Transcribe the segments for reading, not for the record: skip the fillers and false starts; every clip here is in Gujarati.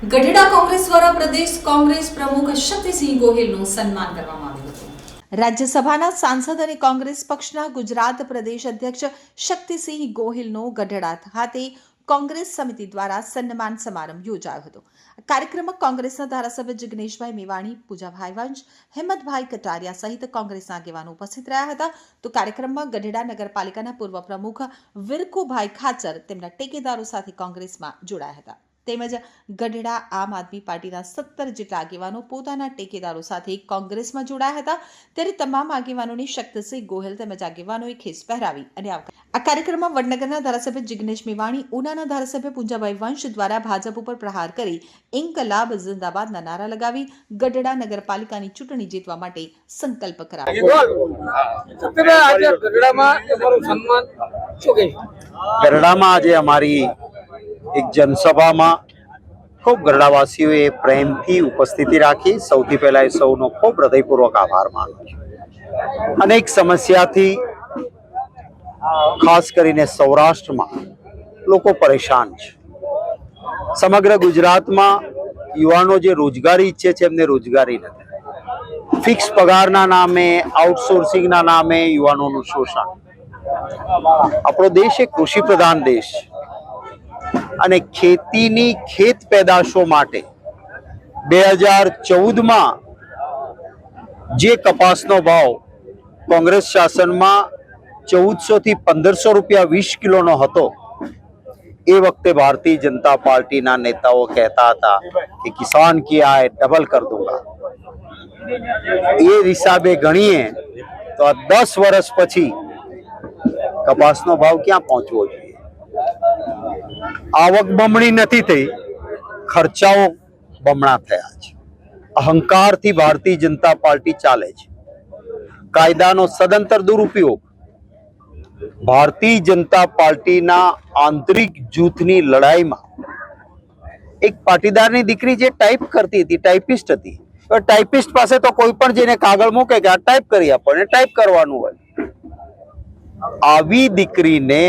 ગઢડા કોંગ્રેસ દ્વારા પ્રદેશ કોંગ્રેસ પ્રમુખ શક્તિસિંહ ગોહિલનું સન્માન કરવામાં આવ્યું હતું। રાજ્યસભાના સાંસદ અને કોંગ્રેસ પક્ષના ગુજરાત પ્રદેશ અધ્યક્ષ શક્તિસિંહ ગોહિલનો ગઢડા ખાતે કોંગ્રેસ સમિતિ દ્વારા સન્માન સમારંભ યોજાયો હતો। કાર્યક્રમમાં કોંગ્રેસના ધારાસભ્ય જિગ્નેશભાઈ મેવાણી, પૂજાભાઈ વંશ, હિંમતભાઈ કટારિયા સહિત કોંગ્રેસના આગેવાનો ઉપસ્થિત રહ્યા હતા। તો કાર્યક્રમમાં ગઢડા નગરપાલિકાના પૂર્વ પ્રમુખ વિરકુભાઈ ખાચર તેમના ટેકેદારો સાથે કોંગ્રેસમાં જોડાયા હતા। તેમજ ગઢડા આમ આદમી પાર્ટીના 17 જેટલા આગેવાનો પોતાના ટેકેદારો સાથે કોંગ્રેસમાં જોડાયા હતા। ત્યારે તમામ આગેવાનોને શક્તિસિંહ ગોહિલ તેમજ આગેવાનોએ ખેસ પહેરાવી અને આ કાર્યક્રમમાં વડનગરના ધારાસભ્ય જિગ્નેશ મેવાણી, ઉનાના ધારાસભ્ય પૂંજાભાઈ વંશ દ્વારા ભાજપ ઉપર પ્રહાર કરી ઇન્કલાબ જિંદાબાદના નારા લગાવી ગઢડા નગરપાલિકાની ચૂંટણી જીતવા માટે સંકલ્પ કરાવ્યો। ગઢડામાં આજે અમારી એક જનસભામાં ખૂબ ગઢડાવાસીઓએ પ્રેમથી ઉપસ્થિતિ રાખી। સૌથી પહેલા એ સૌનો ખૂબ હૃદયપૂર્વક આભાર માનું છું। અનેક સમસ્યાથી ખાસ કરીને સૌરાષ્ટ્રમાં લોકો પરેશાન છે। સમગ્ર ગુજરાતમાં યુવાનો જે રોજગારી ઈચ્છે છે એમને રોજગારી નથી। ફિક્સ પગારના નામે, આઉટસોર્સિંગના નામે યુવાનોનું શોષણ। આપણો દેશ એક કૃષિ પ્રધાન દેશ છે અને ખેતીની ખેત પેદાશો માટે 2014માં જે કપાસનો ભાવ કોંગ્રેસ શાસનમાં 1400 થી 1500 રૂપિયા 20 કિલોનો હતો, એ વખતે ભારતીય જનતા પાર્ટીના નેતાઓ કહેતા હતા કે કિસાન કી આય ડબલ કર દૂંગા। એ હિસાબે ગણીએ તો આ 10 વર્ષ પછી કપાસનો ભાવ ક્યાં પહોંચવો જોઈએ? આવક બમણી નથી થઈ, ખર્ચાઓ બમણા થયા છે। અહંકારથી ભારતીય જનતા પાર્ટી ચાલે છે। કાયદાનો સદંતર દુરુપયોગ, ભારતીય જનતા પાર્ટીના આંતરિક જૂથની લડાઈમાં એક પાટીદારની દીકરી જે ટાઈપ કરતી હતી, ટાઈપિસ્ટ હતી, ટાઈપિસ્ટ પાસે તો કોઈ પણ જેને કાગળ મૂકે કે આ ટાઈપ કરી આપણને ટાઈપ કરવાનું હોય, આવી દીકરીને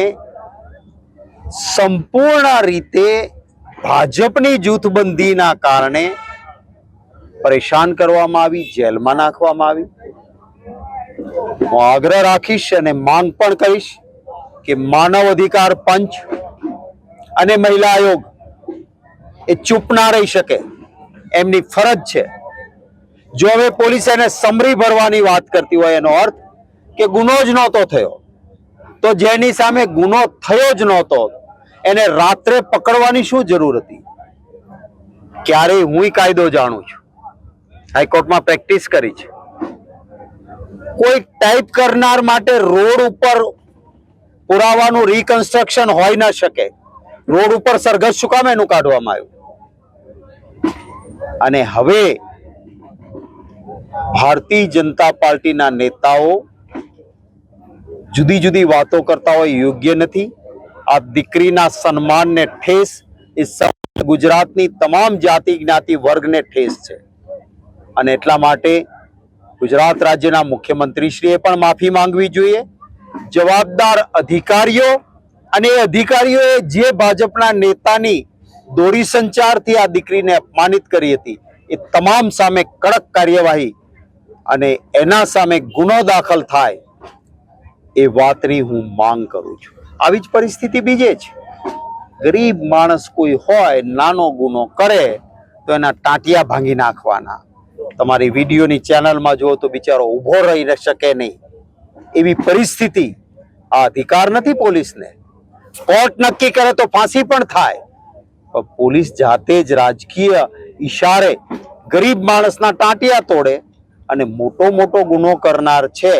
સંપૂર્ણ રીતે ભાજપની જૂથબંધીના કારણે પરેશાન કરવામાં આવી, જેલમાં નાખવામાં આવી। હું આગ્રહ રાખીશ અને માંગ પણ કરીશ કે માનવ અધિકાર પંચ અને મહિલા આયોગ એ ચૂપ ના રહી શકે, એમની ફરજ છે। જો હવે પોલીસ એને સમરી ભરવાની વાત કરતી હોય એનો અર્થ કે ગુનો જ નહોતો થયો, તો જેની સામે ગુનો થયો જ નહોતો એને રાત્રે પકડવાની શું જરૂર હતી? ક્યારેય હું કાયદો જાણું છું, હાઈકોર્ટમાં પ્રેક્ટિસ કરી છે। કોઈ ટાઈપ કરનાર માટે રોડ ઉપર પુરાવાનું રિકન્સ્ટ્રક્શન હોઈ ન શકે। રોડ ઉપર સરઘસ શું કામ એનું કાઢવામાં આવ્યું? અને હવે ભારતીય જનતા પાર્ટીના નેતાઓ જુદી જુદી વાતો કરતા હોય, યોગ્ય નથી। આ દીકરીના સન્માનને ઠેસ એ ગુજરાતની તમામ જાતિ જ્ઞાતિ વર્ગને ઠેસ છે અને એટલા માટે ગુજરાત રાજ્યના મુખ્યમંત્રીશ્રીએ પણ માફી માંગવી જોઈએ। જવાબદાર અધિકારીઓ અને એ અધિકારીઓએ જે ભાજપના નેતાની દોરી સંચારથી આ દીકરીને અપમાનિત કરી હતી, એ તમામ સામે કડક કાર્યવાહી અને એના સામે ગુનો દાખલ થાય એ વાતની હું માંગ કરું છું। આવી જ પરિસ્થિતિ બીજે છે। ગરીબ માણસ કોઈ હોય, નાનો ગુનો કરે તો એના ટાંટિયા ભાંગી નાખવાના। તમારી વિડીયોની ચેનલમાં જુઓ તો બિચારો ઊભો રહી ન શકે નહીં, એવી પરિસ્થિતિ। આ અધિકાર નથી પોલીસને। કોર્ટ નક્કી કરે તો ફાંસી પણ થાય, પણ પોલીસ જાતે જ રાજકીય ઈશારે ગરીબ માણસના ટાંટિયા તોડે અને મોટો મોટો ગુનો કરનાર છે।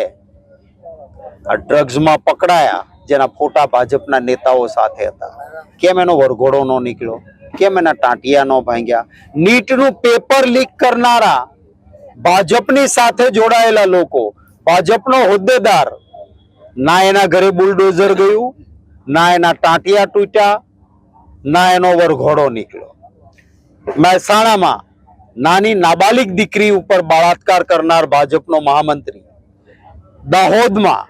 આ ડ્રગ્સમાં પકડાયા, જેના ફોટા ભાજપના નેતાઓ સાથે હતા, કેમ એનો વરઘોડો ન નીકળ્યો? કેમ એના ટાંટિયા ન ભાંગ્યા? નીટનું પેપર લીક કરનારા ભાજપની સાથે જોડાયેલા લોકો, ભાજપનો હોદ્દેદાર, ના એના ઘરે બુલડોઝર ગયું, ના એના ટાંટિયા તૂટ્યા, ના એનો વરઘોડો નીકળ્યો। મહેસાણામાં નાની નાબાલિગ દીકરી ઉપર બળાત્કાર કરનાર ભાજપનો મહામંત્રી, દાહોદમાં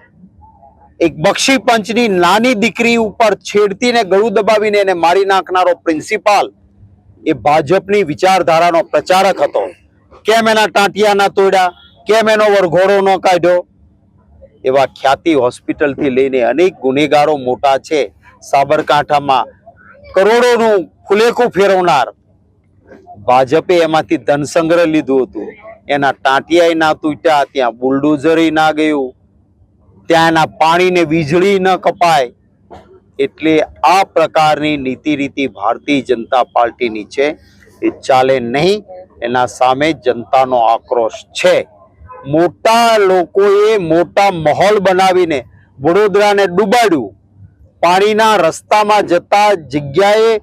એક બક્ષી પંચની નાની દીકરી ઉપર છેડતીને ગળું દબાવીને એને મારી નાખનારો પ્રિન્સિપાલ, એ ભાજપની વિચારધારાનો પ્રચારક હતો. કેમ એના ટાંટિયા ના તોડ્યા, કેમ એનો વરઘોડો ન કાઢ્યો? એવા ખ્યાતિ હોસ્પિટલથી લઈને અનેક ગુનેગારો મોટા છે. સાબરકાંઠામાં કરોડોનું ફુલેકું ફેરવનાર ભાજપે એમાંથી ધન સંગ્રહ લીધું હતું. એના ટાંટિયા ના તૂટ્યા, ત્યાં બુલડોઝર ના ગયું, ત્યાં એના પાણીને વીજળી ન કપાય. એટલે આ પ્રકારની નીતિ રીતિ ભારતીય જનતા પાર્ટીની છે, એ ચાલે નહીં. એના સામે જનતાનો આક્રોશ છે. મોટા લોકોએ મોટા મહોલ બનાવીને વડોદરાને ડૂબાડ્યું. પાણીના રસ્તામાં જતા જગ્યાએ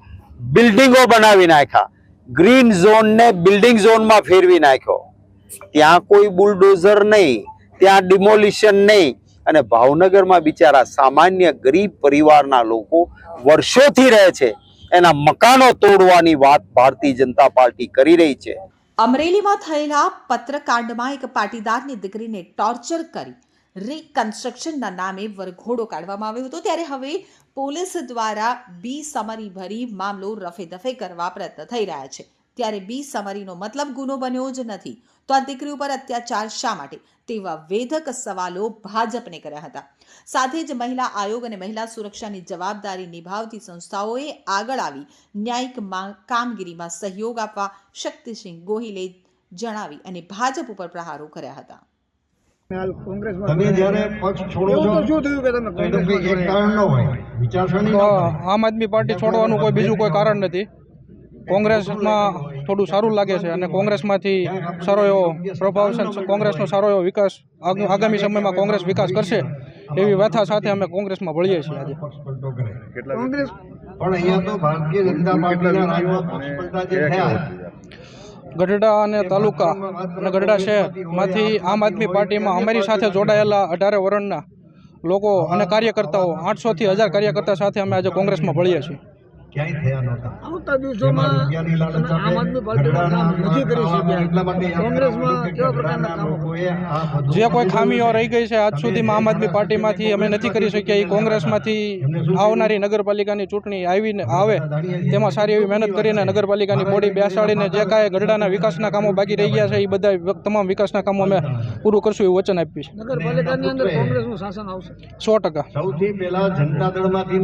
બિલ્ડિંગો બનાવી નાખ્યા. ગ્રીન ઝોનને બિલ્ડિંગ ઝોનમાં ફેરવી નાખ્યો. ત્યાં કોઈ બુલડોઝર નહીં, ત્યાં ડિમોલિશન નહીં. અને ભાવનગરમાં બિચારા સામાન્ય ગરીબ પરિવારના લોકો વર્ષોથી રહે છે, એના મકાનો તોડવાની વાત ભારતીય જનતા પાર્ટી કરી રહી છે. અમરેલીમાં થયેલા પત્રકાંડમાં એક પાટીદારની દીકરીને ટોર્ચર કરી રિકન્સ્ટ્રક્શનના નામે વરઘોડો કાઢવામાં આવ્યો હતો. ત્યારે હવે પોલીસ દ્વારા બી સમરી ભરી મામલો રફેદફે કરવા પ્રયત્ન થઈ રહ્યા છે. ત્યારે બી સમરીનો મતલબ ગુનો બન્યો જ નથી, તો આ દીકરી ઉપર અત્યાચાર શા માટે, તેવા વેધક સવાલો ભાજપને કર્યા હતા. સાથે જ મહિલા આયોગ અને મહિલા સુરક્ષાની જવાબદારી નિભાવતી સંસ્થાઓએ આગળ આવી ન્યાયિક કામગીરીમાં સહયોગ આપવા શક્તિસિંહ ગોહિલે જણાવી અને ભાજપ ઉપર પ્રહારો કર્યા હતા. તમે જ્યારે પક્ષ છોડો છો શું થયું કે તમે કોંગ્રેસમાં એક કારણ ન હોય, વિચારસરણી ન હોય. આમ આદમી પાર્ટી છોડવાનું કોઈ બીજું કોઈ કારણ નથી. કોંગ્રેસમાં થોડું સારું લાગે છે અને કોંગ્રેસમાંથી સારો એવો પ્રભાવ છે, કોંગ્રેસનો સારો એવો વિકાસ આગામી સમયમાં કોંગ્રેસ વિકાસ કરશે એવી વ્યથા સાથે અમે કોંગ્રેસમાં ભળીએ છીએ. આજે કોંગ્રેસ પણ અહીંયા તો ભારતીય જનતા પાર્ટીના રાજમાં પક્ષ પલટા જે થયા, ગઢડા અને તાલુકા અને ગઢડા શહેરમાંથી આમ આદમી પાર્ટીમાં અમારી સાથે જોડાયેલા 18 વર્ષના લોકો અને કાર્યકર્તાઓ 800 થી 1000 કાર્યકર્તા સાથે અમે આજે કોંગ્રેસમાં ભળીએ છીએ. ક્યાંય થયા નહોતા. આવતા દિવસોમાં આમ આદમી પાર્ટીમાં કામ નથી કરી શક્યા. કોંગ્રેસમાં કેવા પ્રકારના કામો, જે કોઈ ખામીઓ રહી ગઈ છે આજ સુધીમાં આમ આદમી પાર્ટીમાંથી અમે નથી કરી શક્યા, એ કોંગ્રેસમાંથી આવનારી નગરપાલિકાની ચૂંટણી આવે તેમાં સારી એવી મહેનત કરીને નગરપાલિકાની બોડી બેસાડીને જે કાંઈ ગઢડાના વિકાસના કામો બાકી રહી ગયા છે એ બધા તમામ વિકાસના કામો અમે પૂરું કરશું એવું વચન આપ્યું છે. નગરપાલિકાની અંદર કોંગ્રેસનું શાસન આવશે 100%. સૌથી પહેલા જનતા દળમાંથી